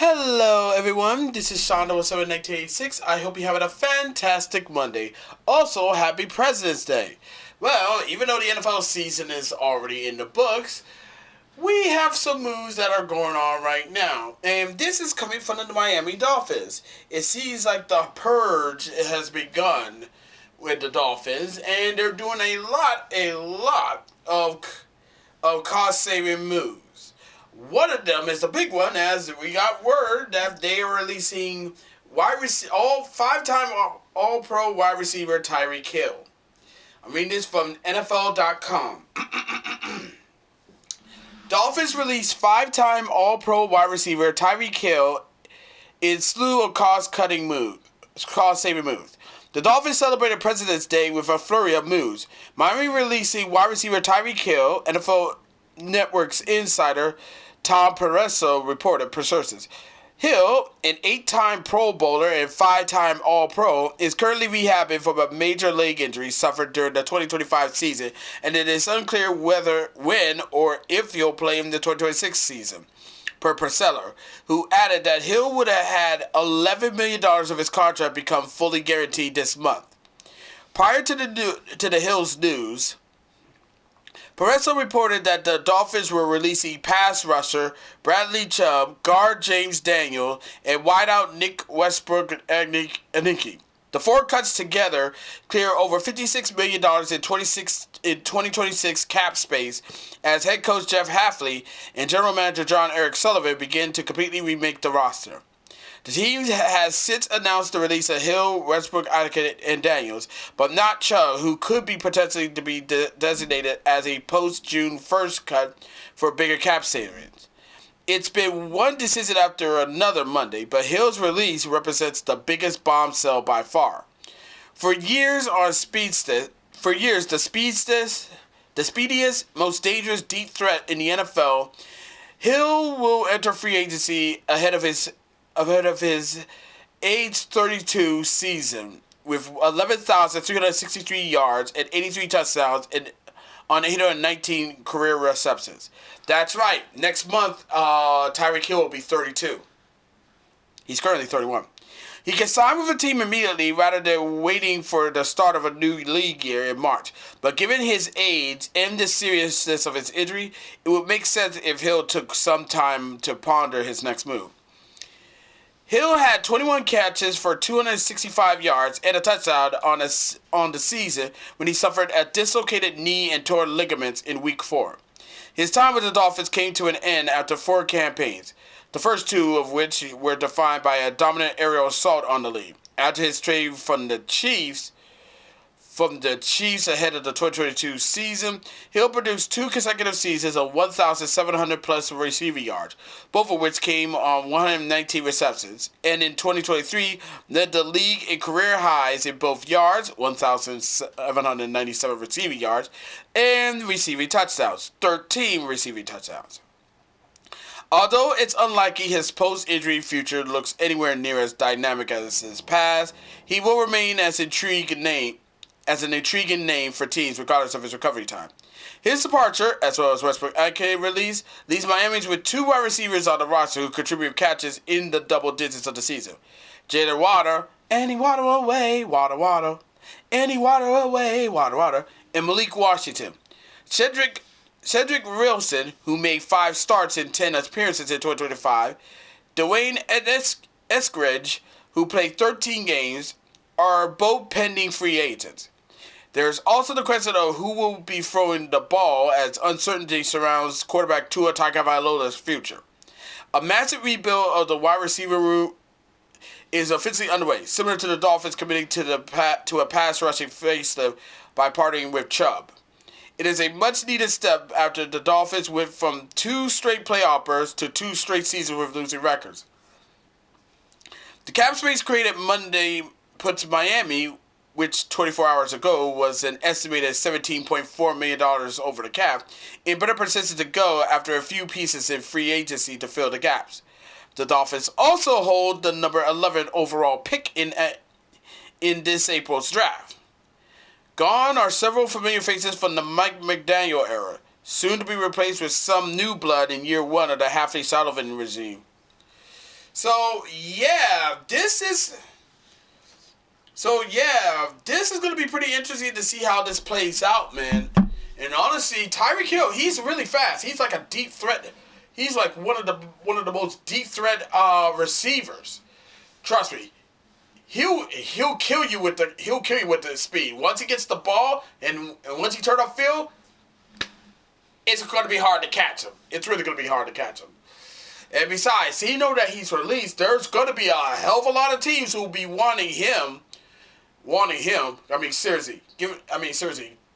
Hello everyone, this is Shonda with 1986. I hope you're having a fantastic Monday. Also, happy President's Day. Well, even though the NFL season is already in the books, we have some moves that are going on right now. And this is coming from the Miami Dolphins. It seems like the purge has begun with the Dolphins, and they're doing a lot of cost-saving moves. One of them is the big one, as we got word that they are releasing all five-time All-Pro wide receiver Tyreek Hill. I'm reading this from NFL.com. Dolphins released five-time All-Pro wide receiver Tyreek Hill in slew of cost-saving moves. The Dolphins celebrated President's Day with a flurry of moves. Miami releasing wide receiver Tyreek Hill, NFL Network's insider Tom Pereso reported per sources. Hill, an 8-time Pro Bowler and 5-time All-Pro, is currently rehabbing from a major leg injury suffered during the 2025 season, and it is unclear when or if he'll play in the 2026 season, per Pereso, who added that Hill would have had $11 million of his contract become fully guaranteed this month. Prior to the Hills news, Pereso reported that the Dolphins were releasing pass rusher Bradley Chubb, guard James Daniel, and wideout Nick Westbrook-Ikhine. The four cuts together clear over $56 million in 2026 cap space as head coach Jeff Hafley and general manager John Eric Sullivan begin to completely remake the roster. The team has since announced the release of Hill, Westbrook-Ikhine, and Daniels, but not Chubb, who could be potentially to be designated as a post-June 1st cut for bigger cap savings. It's been one decision after another Monday, but Hill's release represents the biggest bombshell by far. For years, the speediest, most dangerous deep threat in the NFL, Hill will enter free agency ahead of his age 32 season with 11,363 yards and 83 touchdowns on 819 career receptions. That's right. Next month, Tyreek Hill will be 32. He's currently 31. He can sign with a team immediately rather than waiting for the start of a new league year in March. But given his age and the seriousness of his injury, it would make sense if Hill took some time to ponder his next move. Hill had 21 catches for 265 yards and a touchdown on the season when he suffered a dislocated knee and torn ligaments in Week 4. His time with the Dolphins came to an end after 4 campaigns, the first 2 of which were defined by a dominant aerial assault on the league. After his trade from the Chiefs ahead of the 2022 season, Hill produced 2 consecutive seasons of 1,700 plus receiving yards, both of which came on 119 receptions, and in 2023 led the league in career highs in both yards, 1,797 receiving yards, and receiving touchdowns, 13 receiving touchdowns. Although it's unlikely his post-injury future looks anywhere near as dynamic as his past, he will remain as an intriguing name for teams regardless of his recovery time. His departure, as well as Westbrook-Ikhine release, leaves Miami with 2 wide receivers on the roster who contribute catches in the double digits of the season. Jalen Water, any water away, water, any water away, water, and Malik Washington. Cedric Wilson, who made 5 starts in 10 appearances in 2025, Dwayne Eskridge, who played 13 games, are both pending free agents. There's also the question of who will be throwing the ball as uncertainty surrounds quarterback Tua Tagovailoa's future. A massive rebuild of the wide receiver room is officially underway, similar to the Dolphins committing to a pass rushing facelift by partnering with Chubb. It is a much-needed step after the Dolphins went from 2 straight playoff berths to 2 straight seasons with losing records. The cap space created Monday puts Miami, which 24 hours ago was an estimated $17.4 million over the cap, in better position to go after a few pieces in free agency to fill the gaps. The Dolphins also hold the number 11 overall pick in this April's draft. Gone are several familiar faces from the Mike McDaniel era, soon to be replaced with some new blood in year 1 of the Hafley-Sullivan regime. So yeah, this is going to be pretty interesting to see how this plays out, man. And honestly, Tyreek Hill, he's really fast. He's like a deep threat. He's like one of the most deep threat receivers. Trust me, he'll kill you with the speed. Once he gets the ball and once he turns off field, it's going to be hard to catch him. It's really going to be hard to catch him. And besides, he know that he's released. There's going to be a hell of a lot of teams who will be wanting him. Seriously.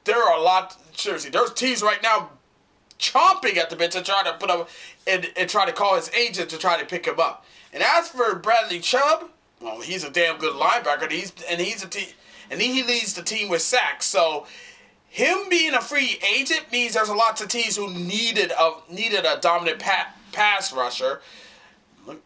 There are a lot. Seriously, there's teams right now chomping at the bit to try to put up and try to call his agent to try to pick him up. And as for Bradley Chubb, well, he's a damn good linebacker. He leads the team with sacks. So him being a free agent means there's a lot of teams who needed a dominant pass rusher. Look,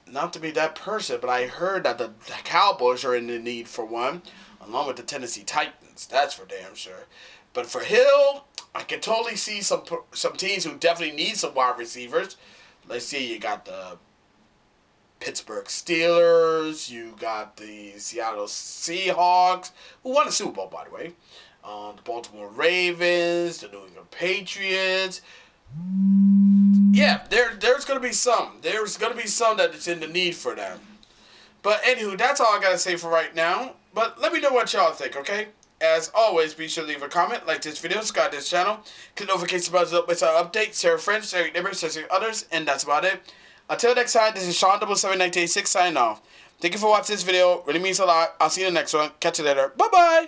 not to be that person, but I heard that the Cowboys are in the need for one, along with the Tennessee Titans. That's for damn sure. But for Hill, I can totally see some teams who definitely need some wide receivers. Let's see, you got the Pittsburgh Steelers, you got the Seattle Seahawks, who won the Super Bowl, by the way. The Baltimore Ravens, the New England Patriots. Yeah, there's going to be some. There's going to be some that it's in the need for them. But anywho, that's all I got to say for right now. But let me know what y'all think, okay? As always, be sure to leave a comment, like this video, subscribe to this channel, click the notification button with our updates, share with friends, share with neighbors, share with others, and that's about it. Until next time, this is Sean 77986 signing off. Thank you for watching this video. Really means a lot. I'll see you in the next one. Catch you later. Bye-bye.